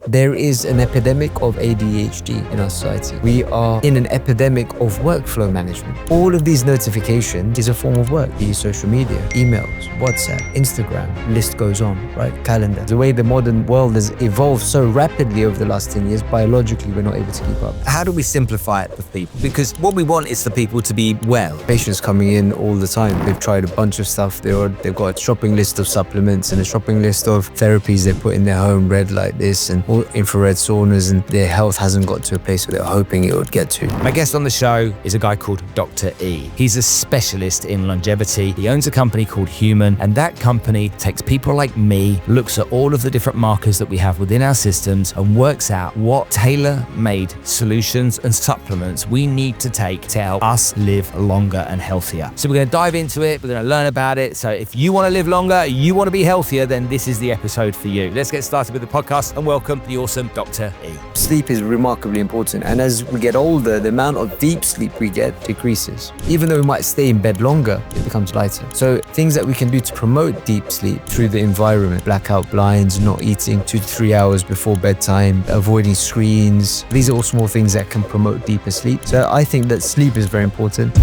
There is an epidemic of ADHD in our society. We are in an epidemic of workflow management. All of these notifications is a form of work. Be it social media, emails, WhatsApp, Instagram, list goes on, right? Calendar. The way the modern world has evolved so rapidly over the last 10 years, biologically, we're not able to keep up. How do we simplify it for people? Because what we want is for people to be well. Patients coming in all the time. They've tried a bunch of stuff. They've got a shopping list of supplements and a shopping list of therapies they put in their home, red like this and all infrared saunas, and their health hasn't got to a place where they're hoping it would get to. My guest on the show is a guy called Dr. E. He's a specialist in longevity. He owns a company called HUM2N, and that company takes people like me, looks at all of the different markers that we have within our systems and works out what tailor-made solutions and supplements we need to take to help us live longer and healthier. So we're going to dive into it. We're going to learn about it. So if you want to live longer, you want to be healthier, then this is the episode for you. Let's get started with the podcast and welcome the awesome Dr. E. Sleep is remarkably important, and as we get older, the amount of deep sleep we get decreases. Even though we might stay in bed longer, it becomes lighter. So things that we can do to promote deep sleep through the environment: blackout blinds, not eating 2 to 3 hours before bedtime, avoiding screens. These are all small things that can promote deeper sleep. So I think that sleep is very important.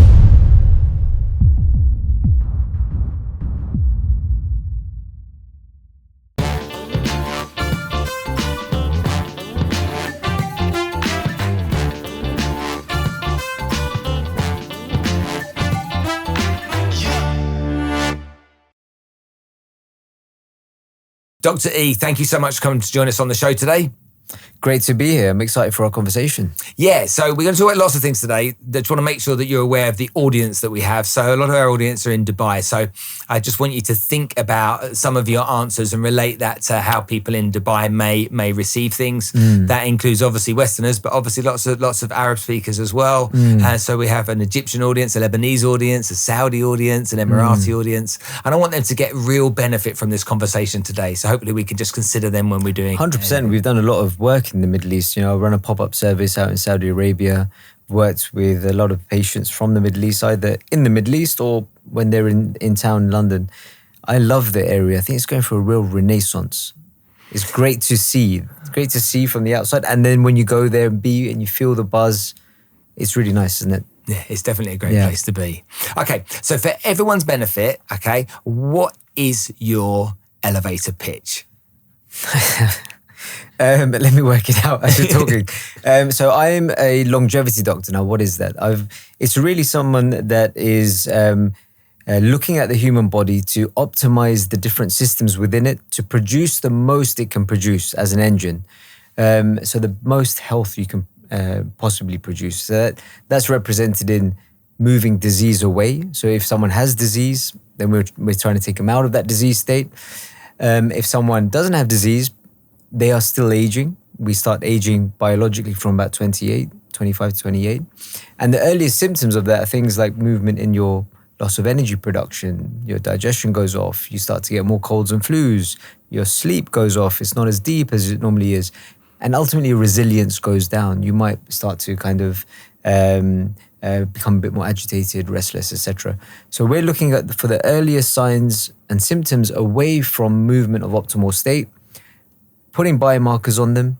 Dr. E, thank you so much for coming to join us on the show today. Great to be here. I'm excited for our conversation. Yeah, so we're going to talk about lots of things today. I just want to make sure that you're aware of the audience that we have. So a lot of our audience are in Dubai. So I just want you to think about some of your answers and relate that to how people in Dubai may receive things. That includes obviously Westerners, but obviously lots of Arab speakers as well. So we have an Egyptian audience, a Lebanese audience, a Saudi audience, an Emirati audience. And I want them to get real benefit from this conversation today. So hopefully we can just consider them when we're doing 100%. We've done a lot of work in the Middle East. I run a pop-up service out in Saudi Arabia, worked with a lot of patients from the Middle East, either in the Middle East or when they're in town in London. I love the area. I think it's going for a real renaissance. It's great to see. It's great to see from the outside. And then when you go there and you feel the buzz, it's really nice, isn't it? Yeah, it's definitely a great place to be. Okay, so for everyone's benefit, okay, what is your elevator pitch? Let me work it out as you're talking. So I'm a longevity doctor. Now, what is that? It's really someone that is looking at the human body to optimize the different systems within it to produce the most it can produce as an engine. So the most health you can possibly produce. So that's represented in moving disease away. So if someone has disease, then we're trying to take them out of that disease state. If someone doesn't have disease, they are still aging. We start aging biologically from about 25 to 28. And the earliest symptoms of that are things like movement in your loss of energy production, your digestion goes off, you start to get more colds and flus, your sleep goes off, it's not as deep as it normally is. And ultimately resilience goes down. You might start to kind of become a bit more agitated, restless, etc. So we're looking for the earliest signs and symptoms away from movement of optimal state, putting biomarkers on them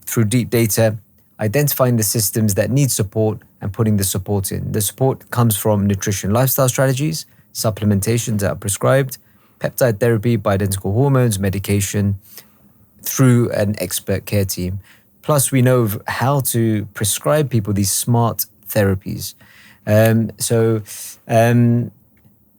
through deep data, identifying the systems that need support and putting the support in. The support comes from nutrition, lifestyle strategies, supplementations that are prescribed, peptide therapy, bioidentical hormones, medication, through an expert care team. Plus, we know how to prescribe people these smart therapies.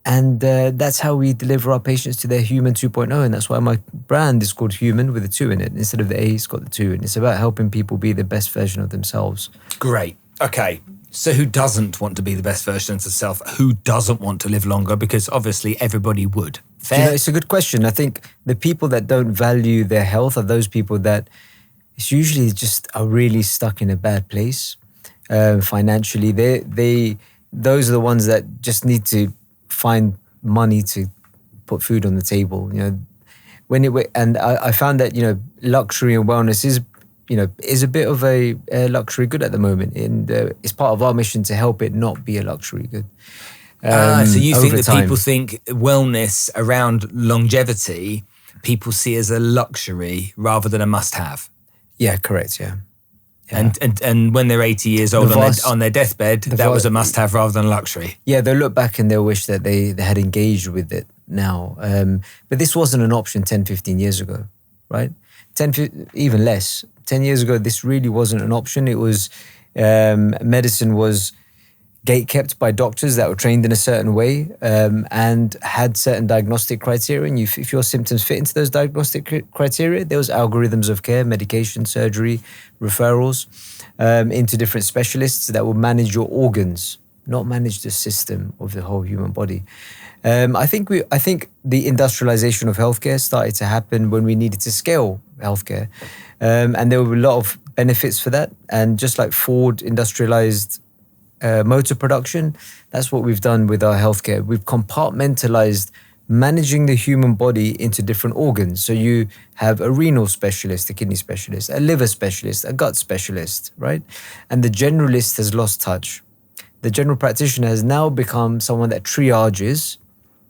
That's how we deliver our patients to their HUM2N 2.0. And that's why my brand is called HUM2N with a 2 in it. Instead of the A, it's got the 2. And it's about helping people be the best version of themselves. Great. Okay. So who doesn't want to be the best version of themselves? Who doesn't want to live longer? Because obviously everybody would. Fair? It's a good question. I think the people that don't value their health are those people that it's usually just are really stuck in a bad place financially. Those are the ones that just need to find money to put food on the table. I found that luxury and wellness is a bit of a luxury good at the moment, and it's part of our mission to help it not be a luxury good. So you think that people think wellness around longevity people see as a luxury rather than a must-have. Yeah, correct. Yeah. Yeah. And when they're 80 years old on their deathbed, that was a must-have rather than luxury. Yeah, they'll look back and they'll wish that they had engaged with it now. But this wasn't an option 10, 15 years ago, right? Even less. 10 years ago, this really wasn't an option. It was, medicine was gate-kept by doctors that were trained in a certain way and had certain diagnostic criteria. And if your symptoms fit into those diagnostic criteria, there was algorithms of care, medication, surgery, referrals into different specialists that will manage your organs, not manage the system of the whole human body. I think the industrialization of healthcare started to happen when we needed to scale healthcare. And there were a lot of benefits for that. And just like Ford industrialized motor production, that's what we've done with our healthcare. We've compartmentalized managing the human body into different organs. So you have a renal specialist, a kidney specialist, a liver specialist, a gut specialist, right? And the generalist has lost touch. The general practitioner has now become someone that triages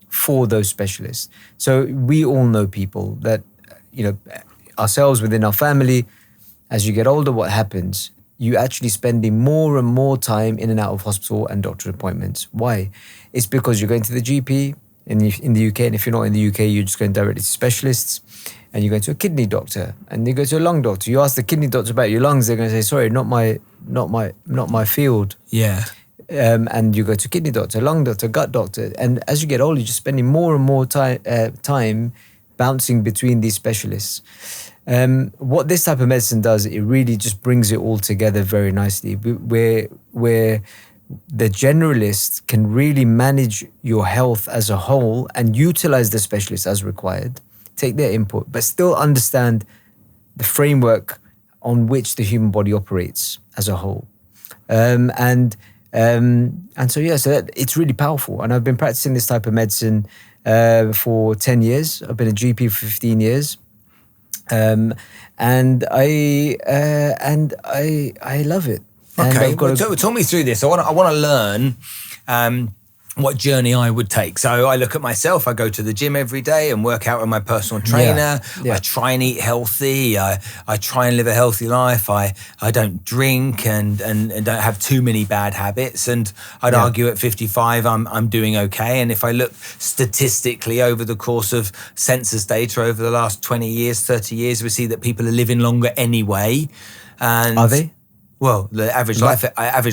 for those specialists. So we all know people that, ourselves within our family, as you get older, what happens? You actually spending more and more time in and out of hospital and doctor appointments. Why? It's because you're going to the GP in the UK, and if you're not in the UK, you're just going directly to specialists, and you go to a kidney doctor, and you go to a lung doctor. You ask the kidney doctor about your lungs, they're going to say, "Sorry, not my field." Yeah. And you go to kidney doctor, lung doctor, gut doctor, and as you get older, you're just spending more and more time bouncing between these specialists. What this type of medicine does, it really just brings it all together very nicely, where the generalist can really manage your health as a whole and utilize the specialist as required, take their input, but still understand the framework on which the human body operates as a whole. So it's really powerful. And I've been practicing this type of medicine for 10 years. I've been a GP for 15 years. And I love it. Okay, talk me through this. I want to learn what journey I would take. So I look at myself. I go to the gym every day and work out with my personal trainer. Yeah. I try and eat healthy. I try and live a healthy life. I don't drink and don't have too many bad habits. And I'd argue at 55, I'm doing okay. And if I look statistically over the course of census data over the last 20 years, 30 years, we see that people are living longer anyway. And are they? Well, the average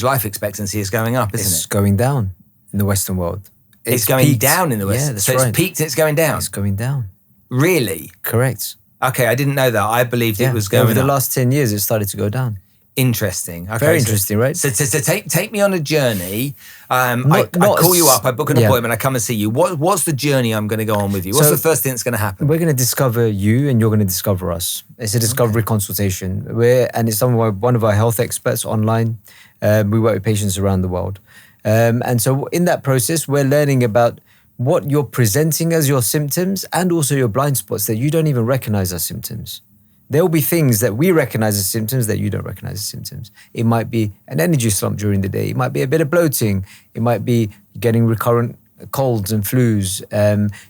life expectancy is going up, isn't it? It's going down in the Western world. It's going peaked. Down in the West. Yeah, that's so right. It's peaked and it's going down. It's going down. Really? Correct. Okay, I didn't know that. I believed it was going over the up. last 10 years, it started to go down. Interesting. Okay, very interesting, right? So take me on a journey. I call you up, I book an appointment, I come and see you. What's the journey I'm going to go on with you? What's the first thing that's going to happen? We're going to discover you and you're going to discover us. It's a discovery consultation. And it's one of our health experts online. We work with patients around the world. And so in that process, we're learning about what you're presenting as your symptoms and also your blind spots that you don't even recognize as symptoms. There will be things that we recognize as symptoms that you don't recognize as symptoms. It might be an energy slump during the day. It might be a bit of bloating. It might be getting recurrent colds and flus.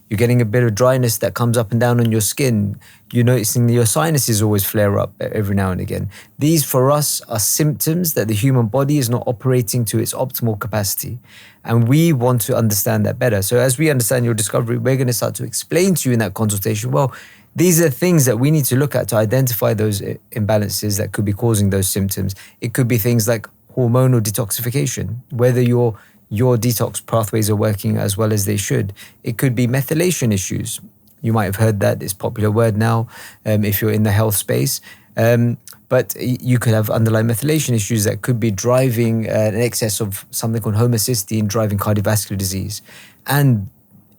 You're getting a bit of dryness that comes up and down on your skin. You're noticing your sinuses always flare up every now and again. These, for us, are symptoms that the human body is not operating to its optimal capacity. And we want to understand that better. So as we understand your discovery, we're going to start to explain to you in that consultation, well, these are things that we need to look at to identify those imbalances that could be causing those symptoms. It could be things like hormonal detoxification, whether your detox pathways are working as well as they should. It could be methylation issues. You might have heard that, it's a popular word now if you're in the health space. But you could have underlying methylation issues that could be driving an excess of something called homocysteine, driving cardiovascular disease. And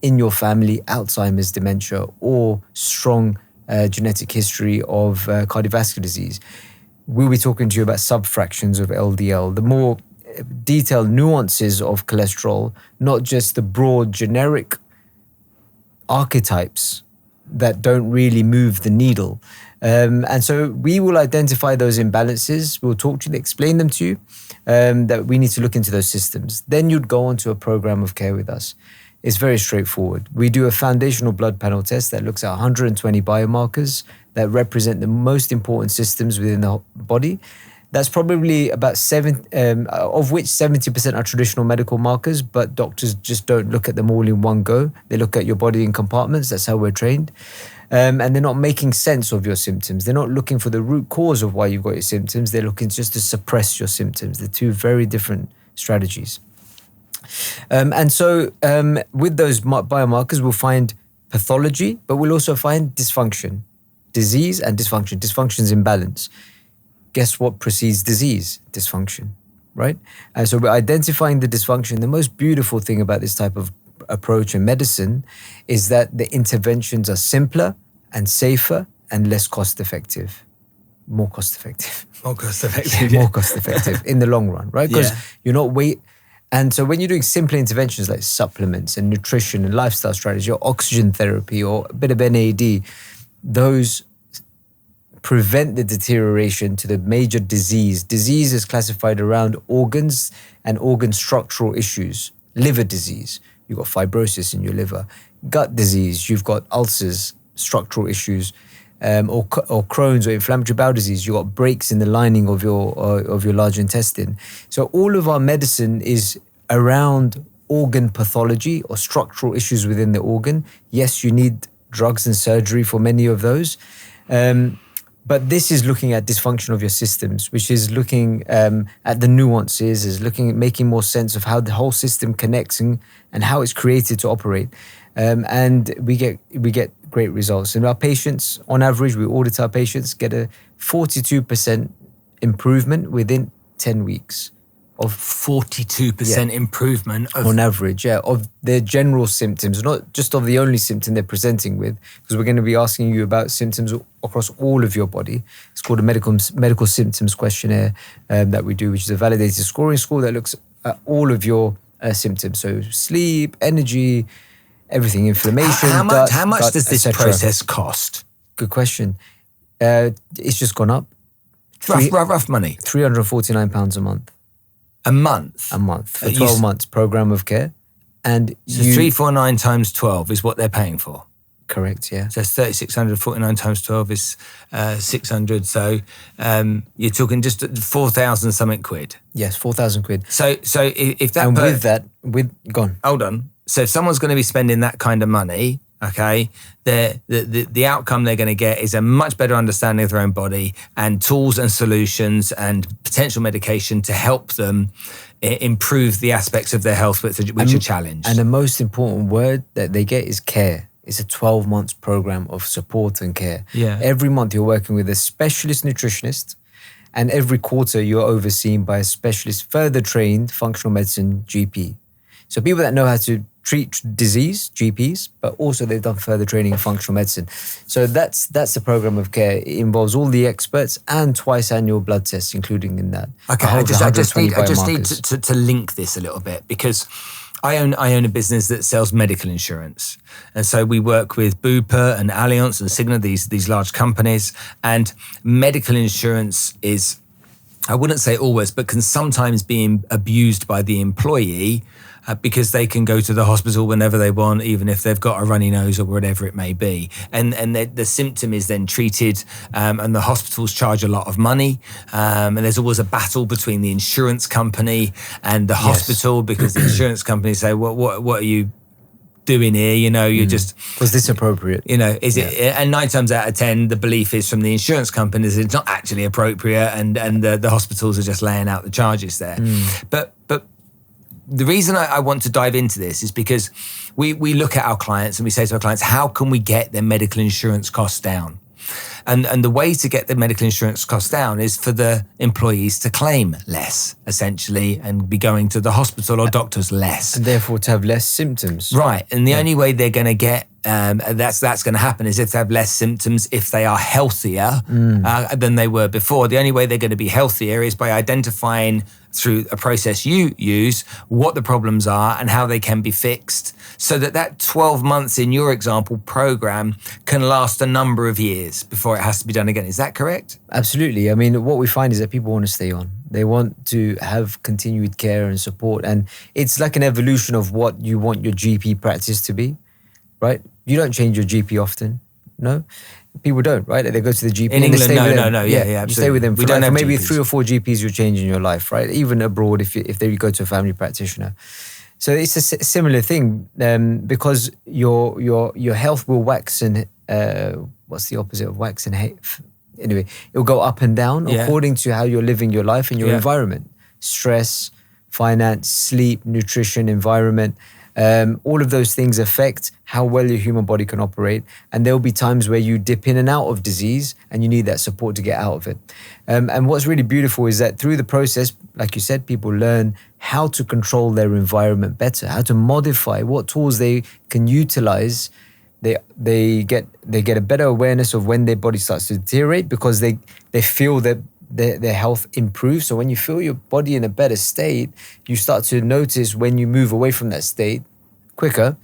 in your family, Alzheimer's, dementia, or strong genetic history of cardiovascular disease. We'll be talking to you about subfractions of LDL, the more detailed nuances of cholesterol, not just the broad generic archetypes that don't really move the needle. And so we will identify those imbalances. We'll talk to you, explain them to you, that we need to look into those systems. Then you'd go on to a program of care with us. It's very straightforward. We do a foundational blood panel test that looks at 120 biomarkers that represent the most important systems within the body. That's probably about of which 70% are traditional medical markers, but doctors just don't look at them all in one go. They look at your body in compartments. That's how we're trained. And they're not making sense of your symptoms. They're not looking for the root cause of why you've got your symptoms. They're looking just to suppress your symptoms. They're two very different strategies. And so with those biomarkers, we'll find pathology, but we'll also find dysfunction, disease and dysfunction. Dysfunction's imbalance. Guess what precedes disease? Dysfunction, right? And so we're identifying the dysfunction. The most beautiful thing about this type of approach in medicine is that the interventions are simpler and safer and less cost-effective. More cost-effective. More cost-effective. More cost-effective in the long run, right? Because you're not And so when you're doing simple interventions like supplements and nutrition and lifestyle strategy or oxygen therapy or a bit of NAD, those prevent the deterioration to the major disease. Disease is classified around organs and organ structural issues. Liver disease, you've got fibrosis in your liver. Gut disease, you've got ulcers, structural issues. Or Crohn's or inflammatory bowel disease, you've got breaks in the lining of your large intestine. So all of our medicine is around organ pathology or structural issues within the organ. Yes, you need drugs and surgery for many of those. But this is looking at dysfunction of your systems, which is looking at the nuances, is looking at making more sense of how the whole system connects and how it's created to operate. And we get great results. And our patients, on average, we audit our patients, get a 42% improvement within 10 weeks. Of 42% improvement on average, of their general symptoms, not just of the only symptom they're presenting with, because we're going to be asking you about symptoms across all of your body. It's called a medical symptoms questionnaire that we do, which is a validated scoring score that looks at all of your symptoms. So sleep, energy, everything, inflammation. How much does this process cost? Good question. It's just gone up. Rough money. £349 a month. A month? A month for 12 months program of care. And so 349 times 12 is what they're paying for? Correct, yeah. So 3,600, 49 times 12 is 600. So you're talking just 4,000 something quid. Yes, 4,000 quid. So if that... And gone. Hold on. So if someone's going to be spending that kind of money, okay, the outcome they're going to get is a much better understanding of their own body and tools and solutions and potential medication to help them improve the aspects of their health which are challenged. And the most important word that they get is care. It's a 12 months program of support and care. Yeah. Every month you're working with a specialist nutritionist, and every quarter you're overseen by a specialist, further trained functional medicine GP. So people that know how to treat disease, GPs, but also they've done further training in functional medicine. So that's the program of care. It involves all the experts and twice annual blood tests, including in that. Okay, I just need to link this a little bit, because I own a business that sells medical insurance. And so we work with Bupa and Allianz and Cigna, these large companies. And medical insurance is, I wouldn't say always, but can sometimes be abused by the employee because they can go to the hospital whenever they want, even if they've got a runny nose or whatever it may be. And the symptom is then treated, and the hospitals charge a lot of money. And there's always a battle between the insurance company and the hospital, because the insurance companies say, what are you doing here? You know, you're just... Was this appropriate? You know, is it? And 9 times out of 10, the belief is from the insurance companies it's not actually appropriate, and the hospitals are just laying out the charges there. But the reason I want to dive into this is because we look at our clients and we say to our clients, how can we get their medical insurance costs down? And the way to get the medical insurance costs down is for the employees to claim less, essentially, and be going to the hospital or doctors less. And therefore to have less symptoms. Right. And the only way they're going to get that's going to happen is if they have less symptoms, if they are healthier than they were before. The only way they're going to be healthier is by identifying through a process you use what the problems are and how they can be fixed, so that 12 months in your example program can last a number of years before it has to be done again. Is that correct? Absolutely. I mean, what we find is that people want to stay on. They want to have continued care and support. And it's like an evolution of what you want your GP practice to be, right? You don't change your GP often, no? People don't, right? They go to the GP in and England. they stay with them. No, yeah, You stay with them we for, don't like, have for maybe GPs. 3 or 4 GPs you'll change in your life, right? Even abroad, if they go to a family practitioner. So it's a similar thing, because your health will wax and what's the opposite of wax and hate? Anyway, it'll go up and down according to how you're living your life and your environment. Stress, finance, sleep, nutrition, environment. All of those things affect how well your human body can operate. And there'll be times where you dip in and out of disease and you need that support to get out of it. And what's really beautiful is that through the process, like you said, people learn how to control their environment better, how to modify, what tools they can utilize. They get a better awareness of when their body starts to deteriorate, because they feel that their health improves. So when you feel your body in a better state, you start to notice when you move away from that state quicker,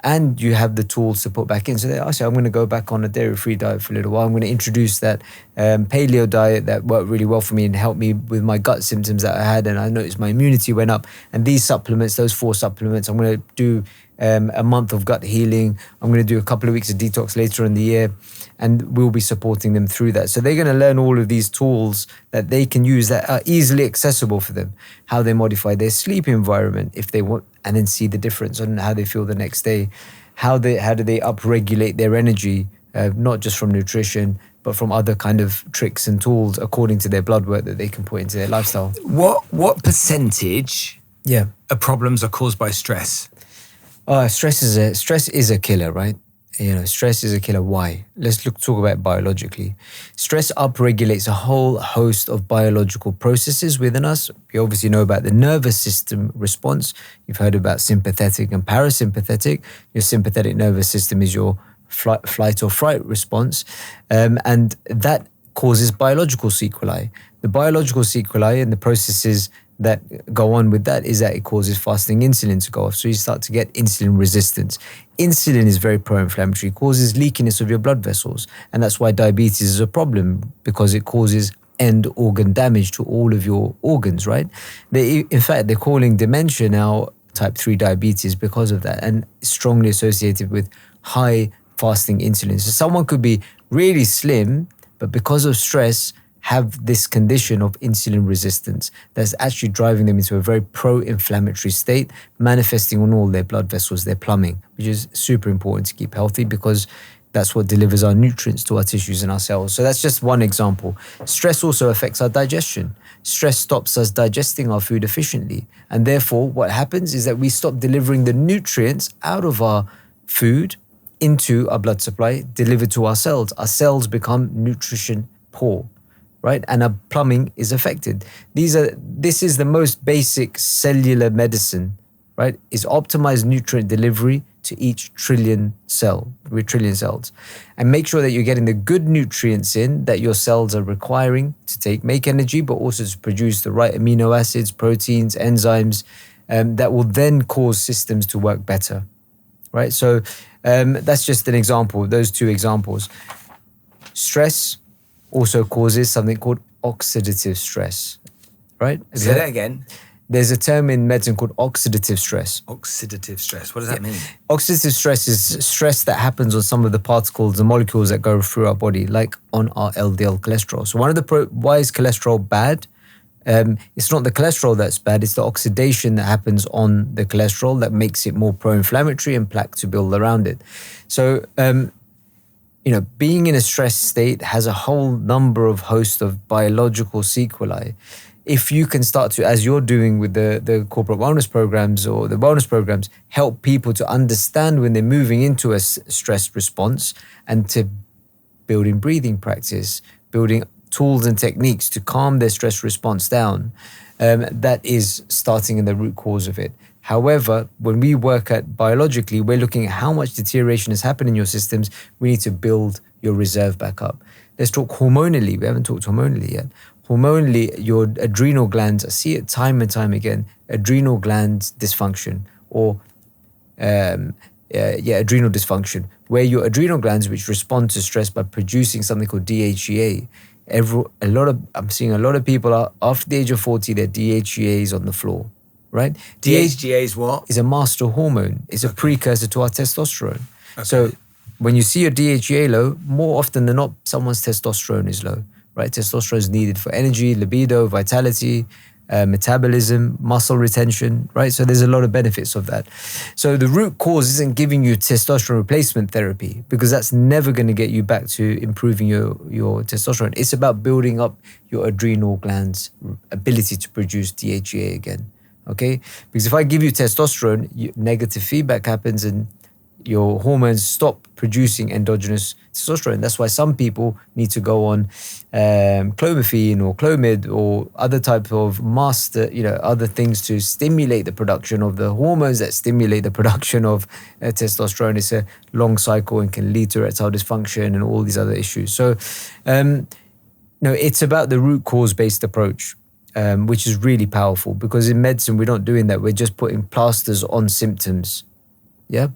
and you have the tools to put back in. So I say, I'm going to go back on a dairy-free diet for a little while. I'm going to introduce that paleo diet that worked really well for me and helped me with my gut symptoms that I had. And I noticed my immunity went up. And these supplements, those 4 supplements, I'm going to do a month of gut healing. I'm going to do a couple of weeks of detox later in the year, and we'll be supporting them through that. So they're going to learn all of these tools that they can use that are easily accessible for them, how they modify their sleep environment if they want, and then see the difference on how they feel the next day. How do they upregulate their energy, not just from nutrition, but from other kind of tricks and tools according to their blood work that they can put into their lifestyle. What percentage of problems are caused by stress? Stress is a killer, right? Stress is a killer. Why? Let's talk about it biologically. Stress upregulates a whole host of biological processes within us. You obviously know about the nervous system response. You've heard about sympathetic and parasympathetic. Your sympathetic nervous system is your flight or fright response. And that causes biological sequelae. The biological sequelae and the processes that go on with that is that it causes fasting insulin to go off. So you start to get insulin resistance. Insulin is very pro-inflammatory, causes leakiness of your blood vessels. And that's why diabetes is a problem, because it causes end organ damage to all of your organs, right? In fact, they're calling dementia now type 3 diabetes because of that, and strongly associated with high fasting insulin. So someone could be really slim, but because of stress, have this condition of insulin resistance that's actually driving them into a very pro-inflammatory state, manifesting on all their blood vessels, their plumbing, which is super important to keep healthy, because that's what delivers our nutrients to our tissues and our cells. So that's just one example. Stress also affects our digestion. Stress stops us digesting our food efficiently. And therefore, what happens is that we stop delivering the nutrients out of our food into our blood supply, delivered to our cells. Our cells become nutrition poor, right? And our plumbing is affected. This is the most basic cellular medicine, right? Is optimized nutrient delivery to each trillion cells. And make sure that you're getting the good nutrients in that your cells are requiring to make energy, but also to produce the right amino acids, proteins, enzymes, that will then cause systems to work better, right? So that's just an example, those 2 examples. Stress also causes something called oxidative stress, right? Say that again. There's a term in medicine called oxidative stress. Oxidative stress. What does that mean? Oxidative stress is stress that happens on some of the particles, the molecules that go through our body, like on our LDL cholesterol. So why is cholesterol bad? It's not the cholesterol that's bad, it's the oxidation that happens on the cholesterol that makes it more pro-inflammatory and plaque to build around it. So, being in a stress state has a whole number of host of biological sequelae. If you can start to, as you're doing with the corporate wellness programs or the wellness programs, help people to understand when they're moving into a stress response, and to building breathing practice, building tools and techniques to calm their stress response down, that is starting in the root cause of it. However, when we work at biologically, we're looking at how much deterioration has happened in your systems. We need to build your reserve back up. Let's talk hormonally. We haven't talked hormonally yet. Hormonally, your adrenal glands, I see it time and time again, adrenal gland dysfunction, or adrenal dysfunction, where your adrenal glands, which respond to stress by producing something called DHEA, I'm seeing a lot of people after the age of 40, their DHEA is on the floor, right? DHEA is what? Is a master hormone. It's a precursor to our testosterone. So when you see your DHEA low, more often than not, someone's testosterone is low, right? Testosterone is needed for energy, libido, vitality, metabolism, muscle retention, right? So there's a lot of benefits of that. So the root cause isn't giving you testosterone replacement therapy, because that's never going to get you back to improving your testosterone. It's about building up your adrenal glands' ability to produce DHEA again, okay? Because if I give you testosterone, negative feedback happens and your hormones stop producing endogenous testosterone. That's why some people need to go on clomiphene or Clomid or other type of other things to stimulate the production of the hormones that stimulate the production of testosterone. It's a long cycle and can lead to erectile dysfunction and all these other issues. So, it's about the root cause-based approach, which is really powerful, because in medicine, we're not doing that. We're just putting plasters on symptoms. Yeah.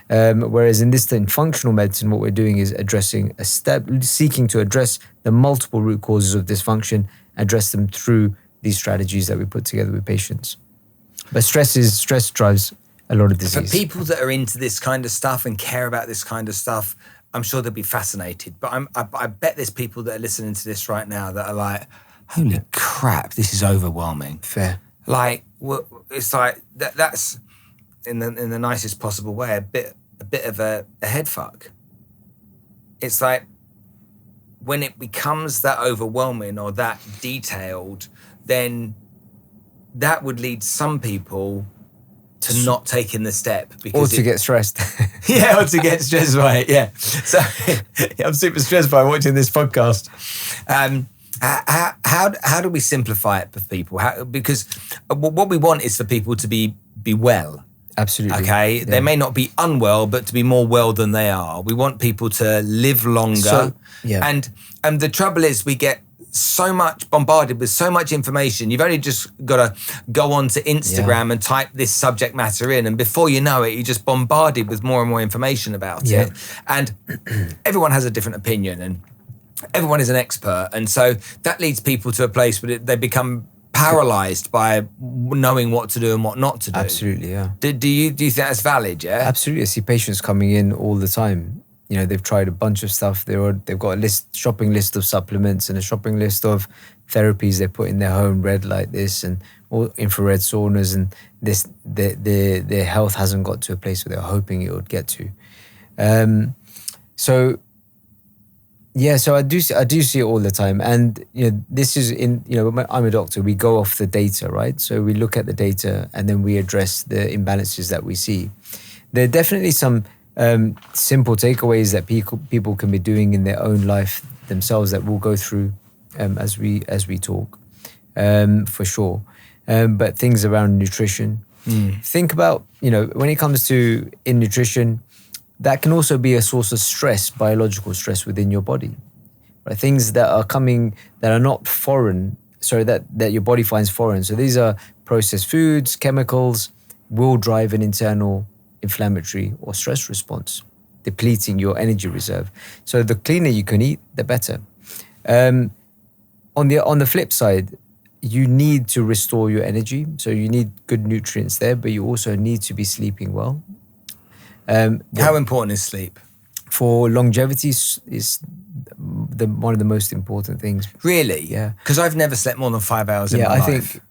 Whereas in functional medicine, what we're doing is seeking to address the multiple root causes of dysfunction, address them through these strategies that we put together with patients. But stress drives a lot of disease. For people that are into this kind of stuff and care about this kind of stuff, I'm sure they'll be fascinated. But I bet there's people that are listening to this right now that are like, holy crap, this is overwhelming. Fair. Like, it's like that's in the nicest possible way, a bit of a head fuck. It's like when it becomes that overwhelming or that detailed, then that would lead some people to not taking the step, because to get stressed. Yeah, or to get stressed by it. Yeah. So I'm super stressed by watching this podcast. How do we simplify it for people? Because what we want is for people to be well. Absolutely. Okay. Yeah. They may not be unwell, but to be more well than they are. We want people to live longer. And the trouble is, we get so much bombarded with so much information. You've only just got to go onto Instagram and type this subject matter in, and before you know it, you're just bombarded with more and more information about it. And everyone has a different opinion, and everyone is an expert. And so that leads people to a place where they become paralyzed by knowing what to do and what not to do. Absolutely, yeah. Do you think that's valid? Yeah, absolutely. I see patients coming in all the time. They've tried a bunch of stuff. They've got a shopping list of supplements and a shopping list of therapies they put in their home, red light this and all infrared saunas, and this. Their health hasn't got to a place where they're hoping it would get to. So I do see it all the time, and this is I'm a doctor. We go off the data, right? So we look at the data and then we address the imbalances that we see. There are definitely some simple takeaways that people can be doing in their own life themselves that we'll go through as we talk, for sure. But things around nutrition. Think about when it comes to in nutrition. That can also be a source of stress, biological stress within your body. Right? Things that are coming that are not foreign, that your body finds foreign. So these are processed foods, chemicals, will drive an internal inflammatory or stress response, depleting your energy reserve. So the cleaner you can eat, the better. On the flip side, you need to restore your energy. So you need good nutrients there, but you also need to be sleeping well. How important is sleep? For longevity is one of the most important things. Really? Yeah. Because I've never slept more than 5 hours in my life. I think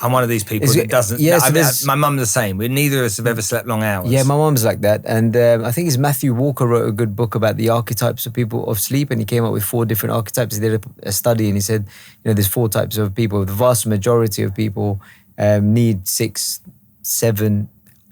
I'm one of these people that doesn't. Yeah, my mum's the same. Neither of us have ever slept long hours. Yeah, my mum's like that. And I think it's Matthew Walker wrote a good book about the archetypes of people of sleep, and he came up with 4 different archetypes. He did a study, and he said, there's 4 types of people. The vast majority of people need 6, 7,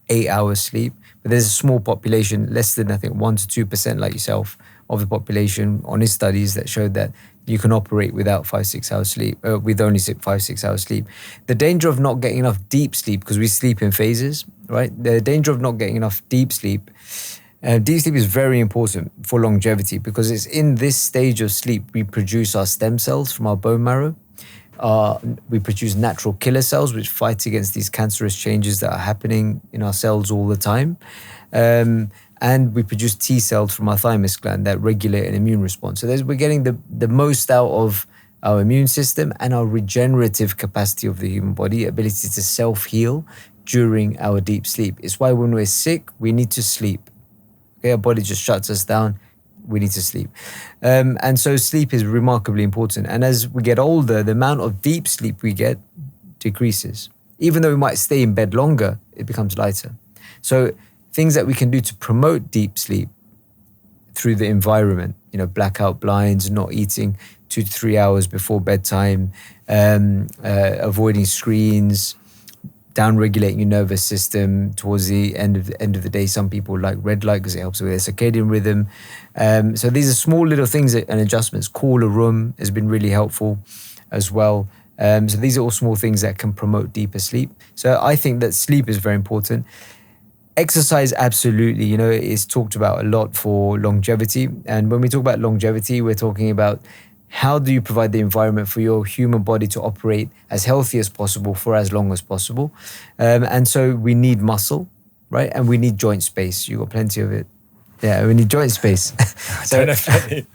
8 hours sleep. But there's a small population, less than, I think, 1 to 2% like yourself of the population on his studies that showed that you can operate without 5-6 hours sleep, with only 5-6 hours sleep. The danger of not getting enough deep sleep, because we sleep in phases, right? The danger of not getting enough deep sleep is very important for longevity, because it's in this stage of sleep we produce our stem cells from our bone marrow. We produce natural killer cells which fight against these cancerous changes that are happening in our cells all the time. And we produce T cells from our thymus gland that regulate an immune response. So we're getting the most out of our immune system, and our regenerative capacity of the human body, ability to self-heal during our deep sleep. It's why when we're sick, we need to sleep. Okay, our body just shuts us down. We need to sleep. And so sleep is remarkably important. And as we get older, the amount of deep sleep we get decreases. Even though we might stay in bed longer, it becomes lighter. So things that we can do to promote deep sleep through the environment, blackout blinds, not eating 2 to 3 hours before bedtime, avoiding screens, down-regulating your nervous system towards the end of the day. Some people like red light because it helps with their circadian rhythm. So these are small little things and adjustments. Cooler room has been really helpful as well. So these are all small things that can promote deeper sleep. So I think that sleep is very important. Exercise, absolutely. It's talked about a lot for longevity. And when we talk about longevity, we're talking about how do you provide the environment for your human body to operate as healthy as possible for as long as possible. And so we need muscle, right? And we need joint space. You've got plenty of it. Yeah, we need joint space. So definitely.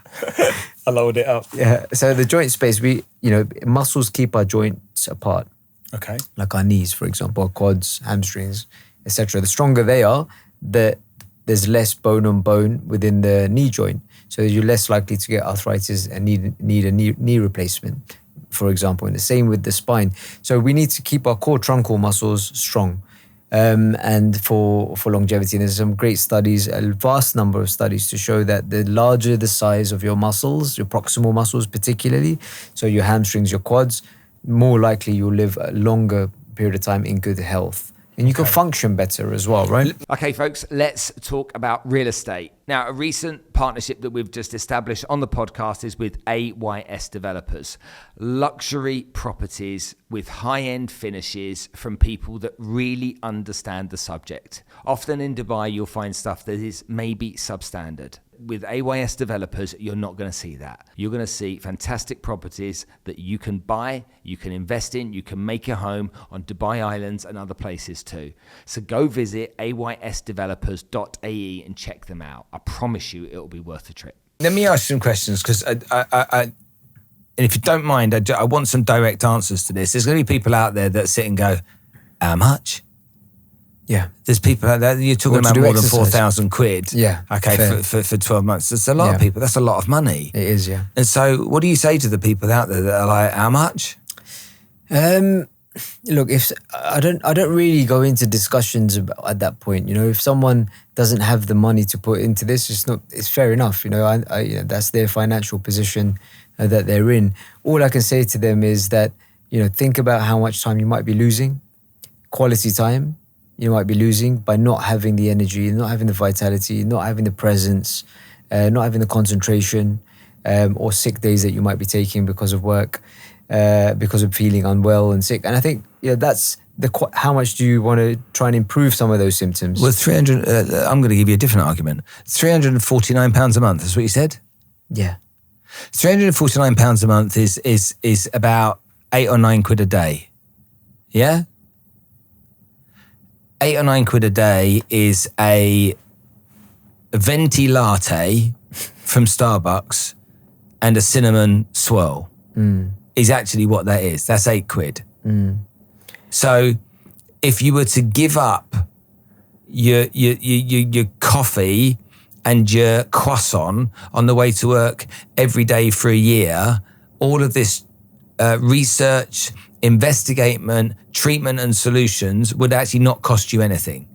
I lowered it up. Yeah. So the joint space, muscles keep our joints apart. Okay. Like our knees, for example, our quads, hamstrings, etc. The stronger they are, there's less bone on bone within the knee joint. So you're less likely to get arthritis and need a knee replacement, for example. And the same with the spine. So we need to keep our core truncal muscles strong. And for longevity, and there's some great studies, a vast number of studies to show that the larger the size of your muscles, your proximal muscles particularly, so your hamstrings, your quads, more likely you'll live a longer period of time in good health. And you can function better as well, right? Okay, folks, let's talk about real estate. Now, a recent partnership that we've just established on the podcast is with AYS Developers. Luxury properties with high-end finishes from people that really understand the subject. Often in Dubai, you'll find stuff that is maybe substandard. With AYS Developers, you're not going to see that. You're going to see fantastic properties that you can buy, you can invest in, you can make a home on Dubai Islands and other places too. So go visit aysdevelopers.ae and check them out. I promise you it'll be worth the trip. Let me ask you some questions because and if you don't mind, I want some direct answers to this. There's going to be people out there that sit and go, how much? Yeah. There's people out there, you're talking about more than 4,000 quid. Yeah. Okay, for 12 months. That's a lot of people. That's a lot of money. It is, yeah. And so what do you say to the people out there that are like, how much? Look, if I don't really go into discussions at that point. If someone doesn't have the money to put into this, it's fair enough. That's their financial position that they're in. All I can say to them is that, think about how much time you might be losing, quality time you might be losing by not having the energy, not having the vitality, not having the presence, not having the concentration, or sick days that you might be taking because of work, because of feeling unwell and sick. And I think that's how much do you want to try and improve some of those symptoms? Well, 300. I'm going to give you a different argument. £349 a month. That's what you said. Yeah, £349 a month is about 8 or 9 quid a day. Yeah. 8 or 9 quid a day is a venti latte from Starbucks and a cinnamon swirl. Is actually what that is. That's 8 quid. So if you were to give up your coffee and your croissant on the way to work every day for a year, all of this research, investigation, treatment and solutions would actually not cost you anything.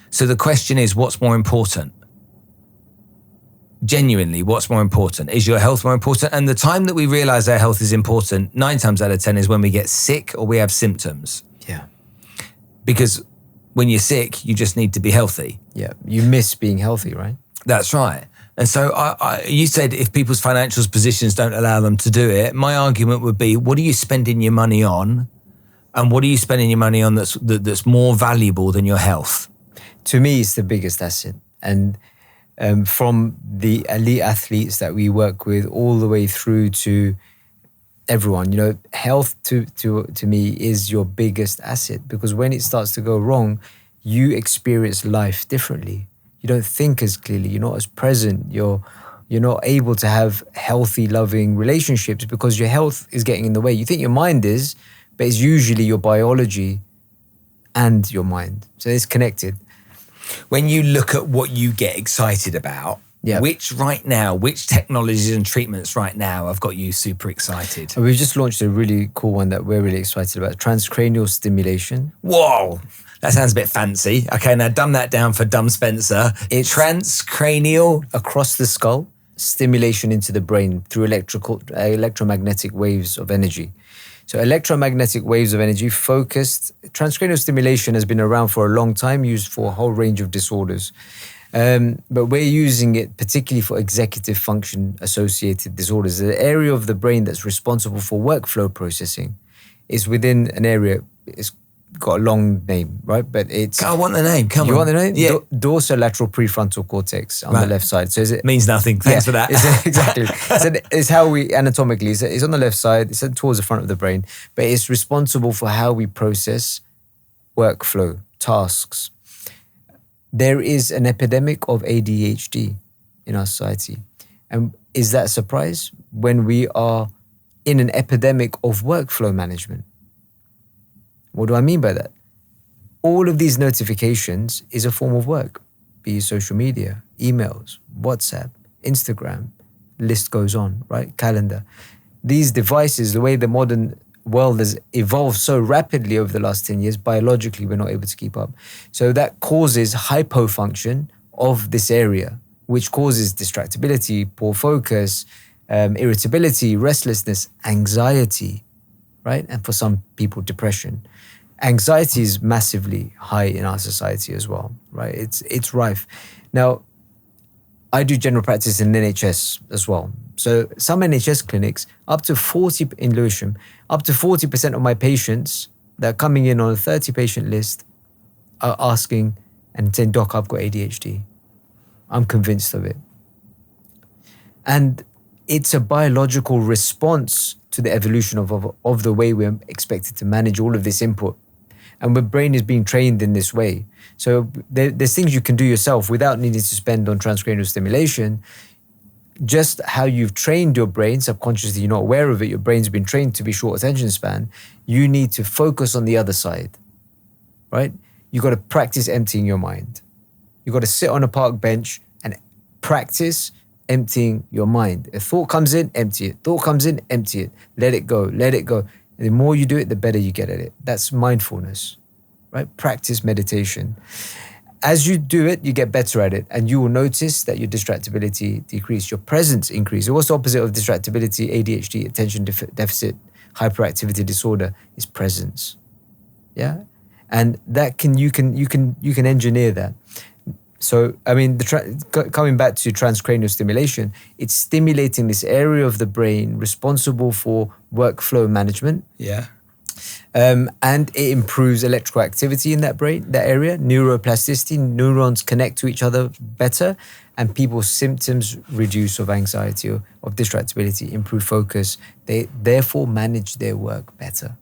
So the question is, what's more important? Genuinely, what's more important? Is your health more important? And the time that we realize our health is important, 9 times out of 10 is when we get sick or we have symptoms. Yeah. Because when you're sick, you just need to be healthy. Yeah. You miss being healthy, right? That's right. And so you said if people's financial positions don't allow them to do it, my argument would be, what are you spending your money on? And what are you spending your money on that's more valuable than your health? To me, it's the biggest asset. And from the elite athletes that we work with all the way through to everyone, health to me is your biggest asset, because when it starts to go wrong, you experience life differently. You don't think as clearly. You're not as present. You're You're not able to have healthy, loving relationships because your health is getting in the way. You think your mind is, but it's usually your biology and your mind. So it's connected. When you look at what you get excited about, which technologies and treatments right now have got you super excited? We've just launched a really cool one that we're really excited about, transcranial stimulation. Whoa, that sounds a bit fancy. Okay, now dumb that down for dumb Spencer. It's transcranial. Across the skull, stimulation into the brain through electromagnetic waves of energy. So electromagnetic waves of energy focused. Transcranial stimulation has been around for a long time, used for a whole range of disorders. But we're using it particularly for executive function associated disorders. The area of the brain that's responsible for workflow processing is within an area, it's got a long name, right? But it's... I want the name, come on. You want the name? Yeah. Dorsolateral prefrontal cortex on the left side. So is it... Means nothing, thanks for that. Exactly. So it's how we anatomically, it's on the left side, it's towards the front of the brain, but it's responsible for how we process workflow, tasks. There is an epidemic of ADHD in our society. And is that a surprise when we are in an epidemic of workflow management? What do I mean by that? All of these notifications is a form of work, be it social media, emails, WhatsApp, Instagram, list goes on, right? Calendar. These devices, the way the modern world has evolved so rapidly over the last 10 years, biologically, we're not able to keep up. So that causes hypofunction of this area, which causes distractibility, poor focus, irritability, restlessness, anxiety, right? And for some people, depression. Anxiety is massively high in our society as well, right? It's rife. Now, I do general practice in NHS as well. So some NHS clinics, up to 40% of my patients that are coming in on a 30-patient list are asking and saying, Doc, I've got ADHD. I'm convinced of it. And it's a biological response to the evolution of the way we're expected to manage all of this input. And the brain is being trained in this way. So there's things you can do yourself without needing to spend on transcranial stimulation. Just how you've trained your brain, subconsciously you're not aware of it, your brain's been trained to be short attention span, you need to focus on the other side, right? You got to practice emptying your mind. You got to sit on a park bench and practice emptying your mind. A thought comes in, empty it. Thought comes in, empty it. Let it go, let it go. And the more you do it, the better you get at it. That's mindfulness, right? Practice meditation. As you do it, you get better at it, and you will notice that your distractibility decrease, your presence increase. So what's the opposite of distractibility? ADHD, attention deficit hyperactivity disorder, is presence. Yeah, and that you can engineer that. So I mean, coming back to transcranial stimulation, it's stimulating this area of the brain responsible for workflow management. Yeah. And it improves electrical activity in that brain, that area, neuroplasticity, neurons connect to each other better, and people's symptoms reduce of anxiety or of distractibility, improve focus. They therefore manage their work better.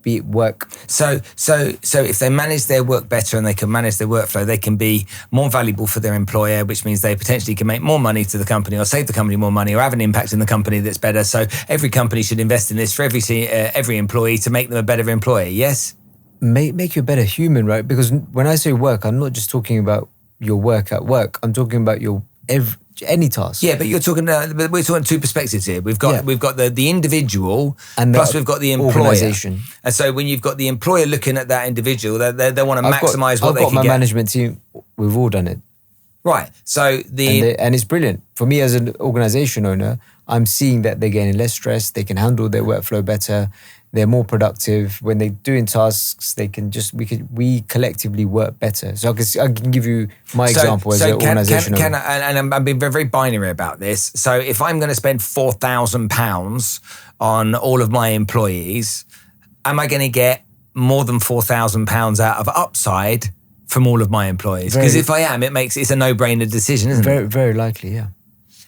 Be it work. So if they manage their work better and they can manage their workflow, they can be more valuable for their employer, which means they potentially can make more money to the company or save the company more money or have an impact in the company that's better. So every company should invest in this for every employee to make them a better employee, yes? Make you a better human, right? Because when I say work, I'm not just talking about your work at work. I'm talking about your any task. Yeah, but we're talking two perspectives here. We've got the individual, and plus we've got the employer. Organization. And so when you've got the employer looking at that individual, they want to maximize what they can get. I've got my management team. We've all done it. Right. So and it's brilliant for me as an organization owner. I'm seeing that they're getting less stress. They can handle their workflow better. They're more productive. When they're doing tasks, they can we collectively work better. So I can give you my example as an organization. And I'm being very, very binary about this. So if I'm going to spend £4,000 on all of my employees, am I going to get more than £4,000 out of upside from all of my employees? Because if I am, it's a no-brainer decision, isn't it? Very, very likely, yeah.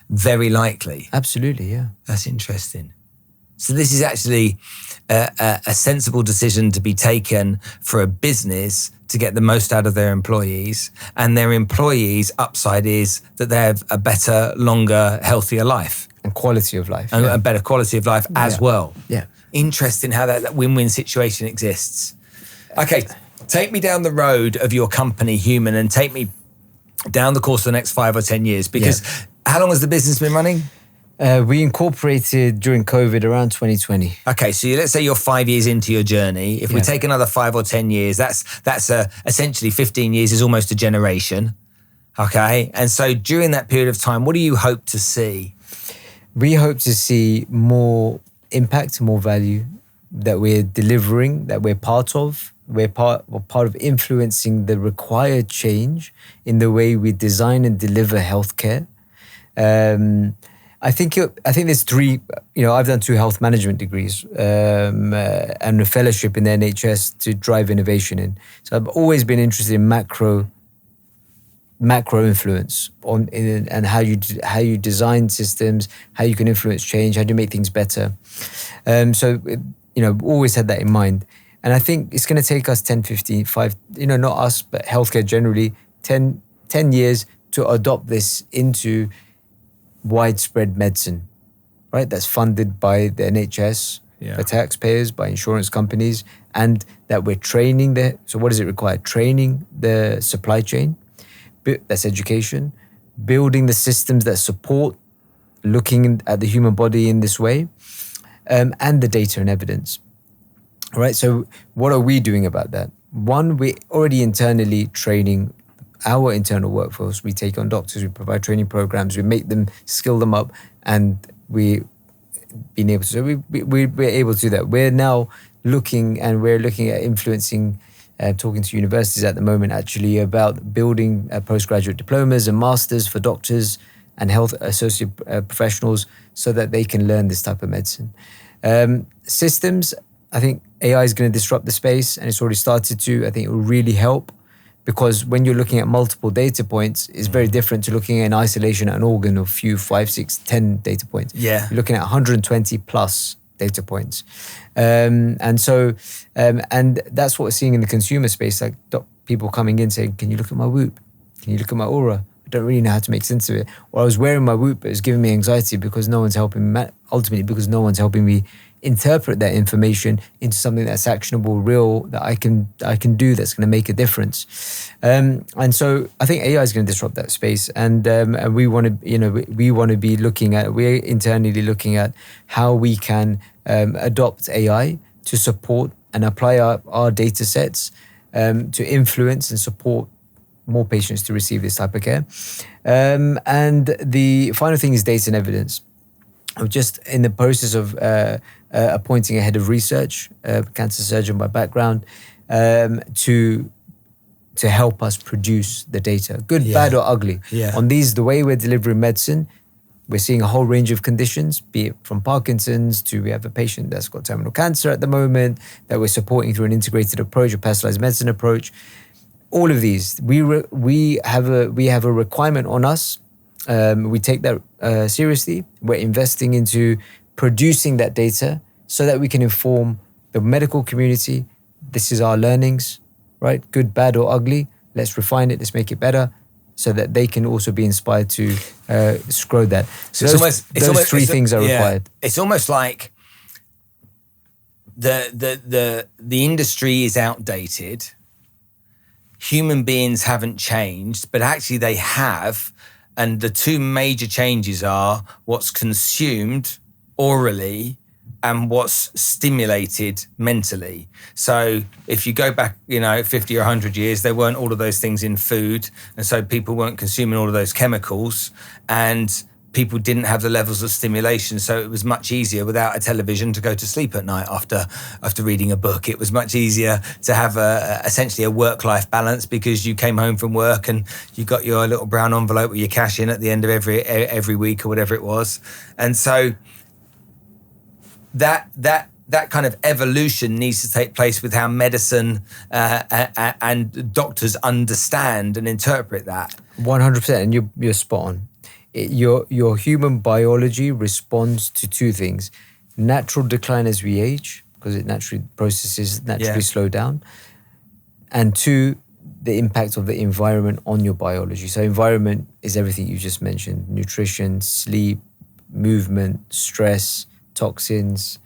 Very likely. Absolutely, yeah. That's interesting. So this is actually a sensible decision to be taken for a business to get the most out of their employees, and their employees' upside is that they have a better, longer, healthier life. And quality of life. And a better quality of life as well. Yeah. Interesting how that win-win situation exists. Okay, take me down the road of your company, Human, and take me down the course of the next 5 or 10 years. Because how long has the business been running? We incorporated during COVID around 2020. Okay, so let's say you're 5 years into your journey. If we take another 5 or 10 years, that's essentially 15 years is almost a generation. Okay, and so during that period of time, what do you hope to see? We hope to see more impact, more value that we're delivering, that we're part of. We're part of influencing the required change in the way we design and deliver healthcare. I think there's 3. I've done 2 health management degrees and a fellowship in the NHS to drive innovation in. So I've always been interested in macro influence and how you design systems, how you can influence change, how do you make things better. Always had that in mind. And I think it's going to take us 10, 15, 5, not us, but healthcare generally, 10 years to adopt this into widespread medicine, right? That's funded by the NHS, by taxpayers, by insurance companies, and that we're training so what does it require? Training the supply chain, that's education, building the systems that support looking at the human body in this way, and the data and evidence. All right, so what are we doing about that? One, we're already internally training our internal workforce. We take on doctors, we provide training programs, we make them, skill them up, and we're able to do that. We're now looking at influencing, talking to universities at the moment actually about building postgraduate diplomas and masters for doctors and health associate professionals so that they can learn this type of medicine. Systems, I think AI is going to disrupt the space, and it's already started to. I think it will really help, because when you're looking at multiple data points, it's very different to looking in isolation at an organ of 5, 6, 10 data points. Yeah. You're looking at 120 plus data points. And that's what we're seeing in the consumer space, like people coming in saying, can you look at my Whoop? Can you look at my Aura? I don't really know how to make sense of it. Or I was wearing my Whoop, but it's giving me anxiety because no one's helping me, ultimately because no one's helping me interpret that information into something that's actionable, real, that I can do, that's going to make a difference. And so I think AI is going to disrupt that space, and we want to be looking at, we're internally looking at how we can adopt AI to support and apply our data sets to influence and support more patients to receive this type of care. And the final thing is data and evidence. I'm just in the process of appointing a head of research, cancer surgeon by background, to help us produce the data, good, bad, or ugly. Yeah. On the way we're delivering medicine, we're seeing a whole range of conditions, be it from Parkinson's to we have a patient that's got terminal cancer at the moment that we're supporting through an integrated approach, a personalised medicine approach. All of these, we have a requirement on us. We take that seriously. We're investing into producing that data so that we can inform the medical community. This is our learnings, right? Good, bad, or ugly. Let's refine it. Let's make it better, so that they can also be inspired to grow that. So those three things are required. It's almost like the industry is outdated. Human beings haven't changed, but actually they have. And the two major changes are what's consumed orally and what's stimulated mentally. So if you go back, 50 or 100 years, there weren't all of those things in food. And so people weren't consuming all of those chemicals, and people didn't have the levels of stimulation. So it was much easier without a television to go to sleep at night after reading a book. It was much easier to have essentially a work-life balance, because you came home from work and you got your little brown envelope with your cash in at the end of every week or whatever it was. And so that kind of evolution needs to take place with how medicine and doctors understand and interpret that. 100%, and you're spot on. Your human biology responds to two things: natural decline as we age, because it naturally processes, slow down, and two, the impact of the environment on your biology. So environment is everything you just mentioned: nutrition, sleep, movement, stress, toxins,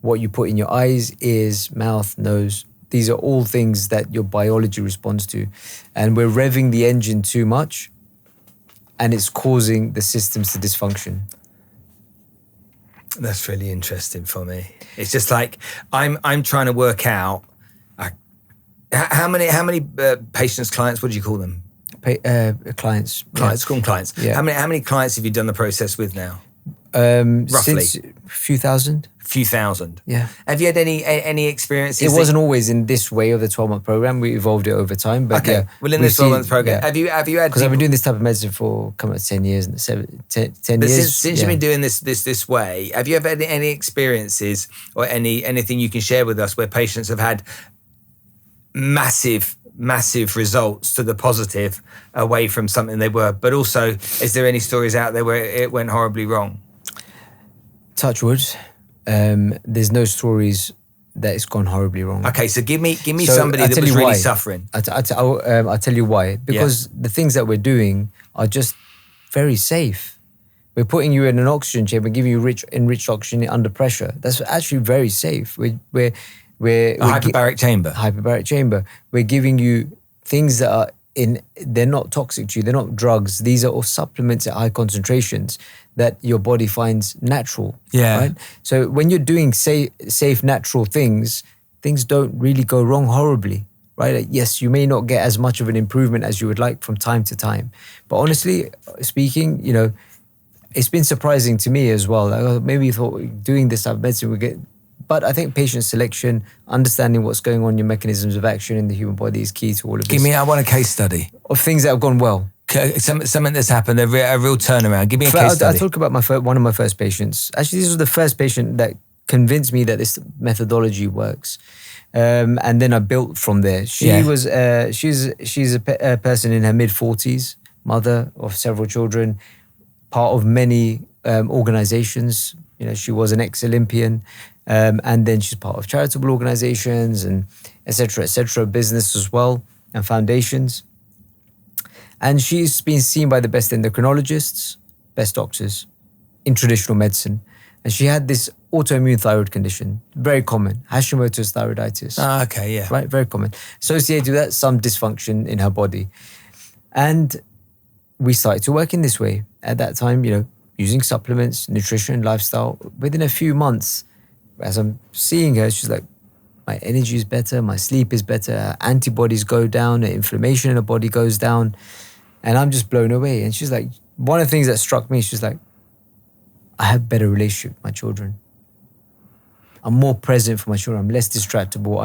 what you put in your eyes, ears, mouth, nose. These are all things that your biology responds to. And we're revving the engine too much, and it's causing the systems to dysfunction. That's really interesting for me. It's just like I'm trying to work out how many patients, clients, what do you call them? Clients. Clients, call them clients. Yeah. How many clients have you done the process with now? Roughly. Since a few thousand. Few thousand. Yeah. Have you had any experiences? It wasn't always in this way of the 12-month program. We evolved it over time. But okay. Yeah, well, in this 12-month program, have you had? Because I've been doing this type of medicine for coming up 10 years, 10 years. Since you've been doing this way, have you ever had any experiences or anything you can share with us where patients have had massive results to the positive away from something they were? But also, is there any stories out there where it went horribly wrong? Touch wood. There's no stories that it's gone horribly wrong. Okay, so give me somebody that was really suffering. I'll tell you why. Because the things that we're doing are just very safe. We're putting you in an oxygen chamber, giving you enriched oxygen under pressure. That's actually very safe. We're hyperbaric chamber. Hyperbaric chamber. We're giving you things that are they're not toxic to you. They're not drugs. These are all supplements at high concentrations that your body finds natural. Yeah. Right? So when you're doing safe, natural things don't really go wrong horribly. Right? Like, yes, you may not get as much of an improvement as you would like from time to time. But honestly speaking, it's been surprising to me as well. Like, maybe you thought doing this type of medicine would get... But I think patient selection, understanding what's going on, your mechanisms of action in the human body is key to all of this. I want a case study. Of things that have gone well. Something that's happened, a real turnaround. Give me a case study. I'll talk about one of my first patients. Actually, this was the first patient that convinced me that this methodology works. And then I built from there. She's a person in her mid-40s, mother of several children, part of many organizations. She was an ex-Olympian. And then she's part of charitable organizations and et cetera, business as well, and foundations. And she's been seen by the best endocrinologists, best doctors in traditional medicine. And she had this autoimmune thyroid condition, very common, Hashimoto's thyroiditis. Ah, okay, yeah. Right, very common. Associated with that, some dysfunction in her body. And we started to work in this way. At that time, using supplements, nutrition, lifestyle. Within a few months, as I'm seeing her, she's like, my energy is better, my sleep is better, her antibodies go down, her inflammation in her body goes down. And I'm just blown away. And she's like, one of the things that struck me, she's like, I have better relationship with my children. I'm more present for my children. I'm less distractible.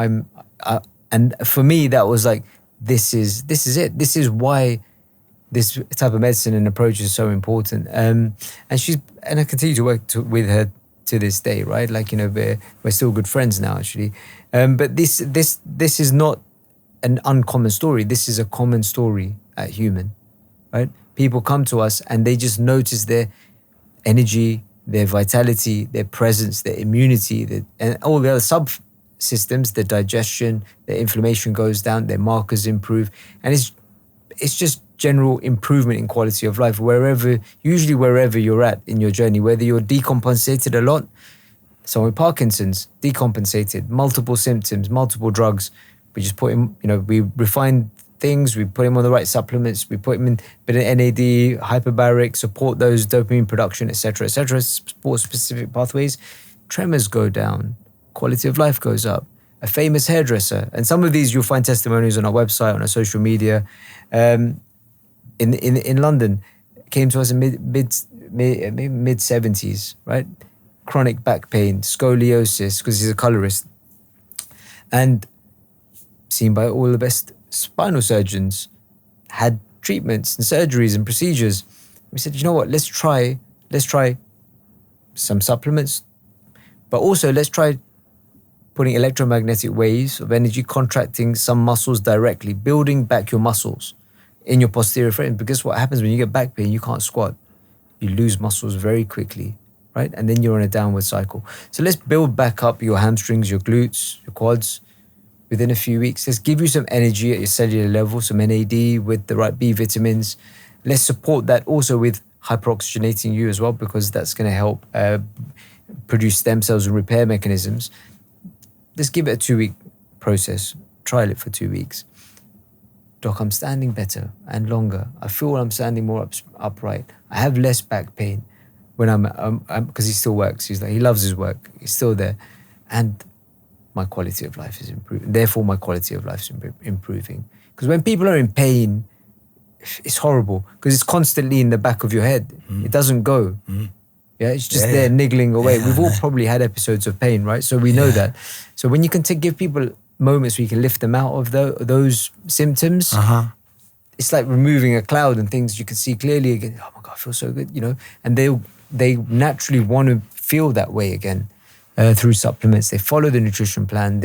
And for me, that was like, this is it. This is why this type of medicine and approach is so important. And I continue to work with her to this day, right? Like, we're still good friends now, actually. But this is not an uncommon story. This is a common story at HUM2N, right? People come to us and they just notice their energy, their vitality, their presence, their immunity, and all the other subsystems, their digestion, their inflammation goes down, their markers improve. And it's just general improvement in quality of life usually wherever you're at in your journey, whether you're decompensated a lot, someone with Parkinson's, decompensated, multiple symptoms, multiple drugs. We just put him, we refine things, we put him on the right supplements, we put him in a bit of NAD, hyperbaric, support those dopamine production, etc., support specific pathways. Tremors go down, quality of life goes up. A famous hairdresser, and some of these you'll find testimonials on our website, on our social media, in London, came to us in mid 70s, right? Chronic back pain, scoliosis, because he's a colorist, and seen by all the best spinal surgeons, had treatments and surgeries and procedures. We said, you know what? Let's try some supplements, but also let's try putting electromagnetic waves of energy, contracting some muscles directly, building back your muscles in your posterior frame. Because what happens when you get back pain, you can't squat. You lose muscles very quickly, right? And then you're on a downward cycle. So let's build back up your hamstrings, your glutes, your quads, within a few weeks. Let's give you some energy at your cellular level, some NAD with the right B vitamins. Let's support that also with hyperoxygenating you as well, because that's going to help produce stem cells and repair mechanisms. Let's give it a 2-week process. Trial it for 2 weeks. Doc, I'm standing better and longer. I feel I'm standing more upright. I have less back pain when I'm because he still works. He loves his work. He's still there. And my quality of life is improving. Therefore, my quality of life is improving. Because when people are in pain, it's horrible because it's constantly in the back of your head. It doesn't go. Yeah, it's just there niggling away. We've all probably had episodes of pain, right? So we know that. So when you can give people moments where you can lift them out of those symptoms, it's like removing a cloud and things you can see clearly again. Oh my God, I feel so good, And they naturally want to feel that way again through supplements. They follow the nutrition plan.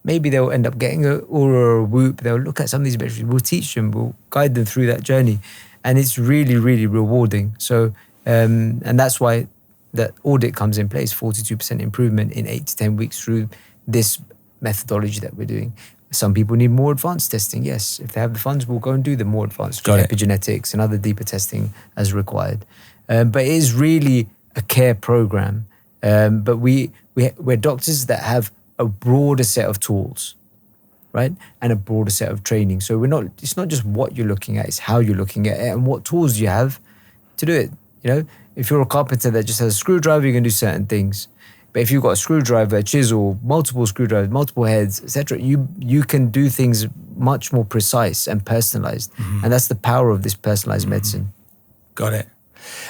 Maybe they'll end up getting a Aura or a Whoop. They'll look at some of these measures. We'll teach them. We'll guide them through that journey, and it's really, really rewarding. So, and that's why that audit comes in place. 42% improvement in 8 to 10 weeks through this methodology that we're doing. Some people need more advanced testing. Yes, if they have the funds, we'll go and do the more advanced epigenetics and other deeper testing as required. But it is really a care program. But we're doctors that have a broader set of tools, right? And a broader set of training. So it's not just what you're looking at, it's how you're looking at it and what tools you have to do it. If you're a carpenter that just has a screwdriver, you can do certain things. But if you've got a screwdriver, a chisel, multiple screwdrivers, multiple heads, etc., you can do things much more precise and personalized. And that's the power of this personalized medicine. Got it.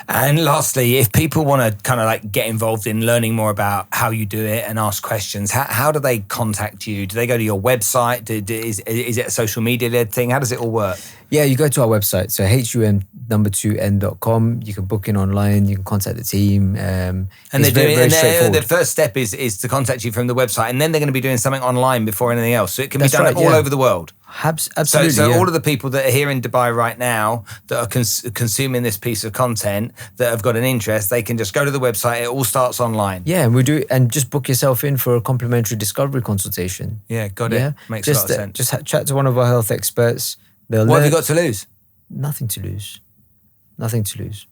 And lastly, if people want to kind of like get involved in learning more about how you do it and ask questions, how do they contact you? Do they go to your website? Is it a social media led thing? How does it all work? Yeah, you go to our website, so HUM2N.com. You can book in online. You can contact the team. And they're very straightforward. The first step is to contact you from the website, and then they're going to be doing something online before anything else. So it can be done all over the world. Absolutely. So all of the people that are here in Dubai right now that are consuming this piece of content that have got an interest, they can just go to the website. It all starts online. Yeah, and we do, and just book yourself in for a complimentary discovery consultation. Yeah, got it. Makes a lot of sense. Just chat to one of our health experts. What have you got to lose? Nothing to lose. Nothing to lose.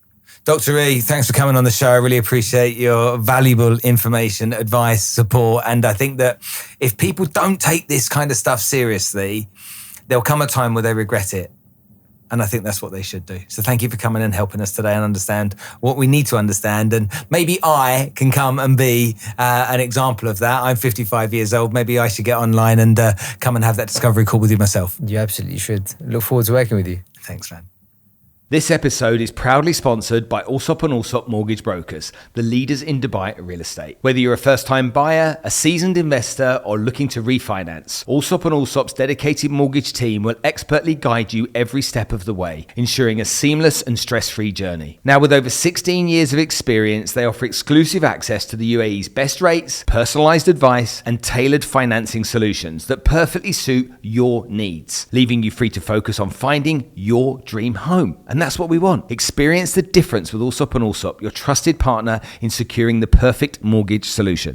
Dr. E, thanks for coming on the show. I really appreciate your valuable information, advice, support. And I think that if people don't take this kind of stuff seriously, there'll come a time where they regret it. And I think that's what they should do. So thank you for coming and helping us today and understand what we need to understand. And maybe I can come and be an example of that. I'm 55 years old. Maybe I should get online and come and have that discovery call with you myself. You absolutely should. Look forward to working with you. Thanks, man. This episode is proudly sponsored by Allsop and Allsop Mortgage Brokers, the leaders in Dubai real estate. Whether you're a first-time buyer, a seasoned investor, or looking to refinance, Allsop and Allsop's dedicated mortgage team will expertly guide you every step of the way, ensuring a seamless and stress-free journey. Now, with over 16 years of experience, they offer exclusive access to the UAE's best rates, personalised advice, and tailored financing solutions that perfectly suit your needs, leaving you free to focus on finding your dream home. And that's what we want. Experience the difference with Allsop and Allsop, your trusted partner in securing the perfect mortgage solution.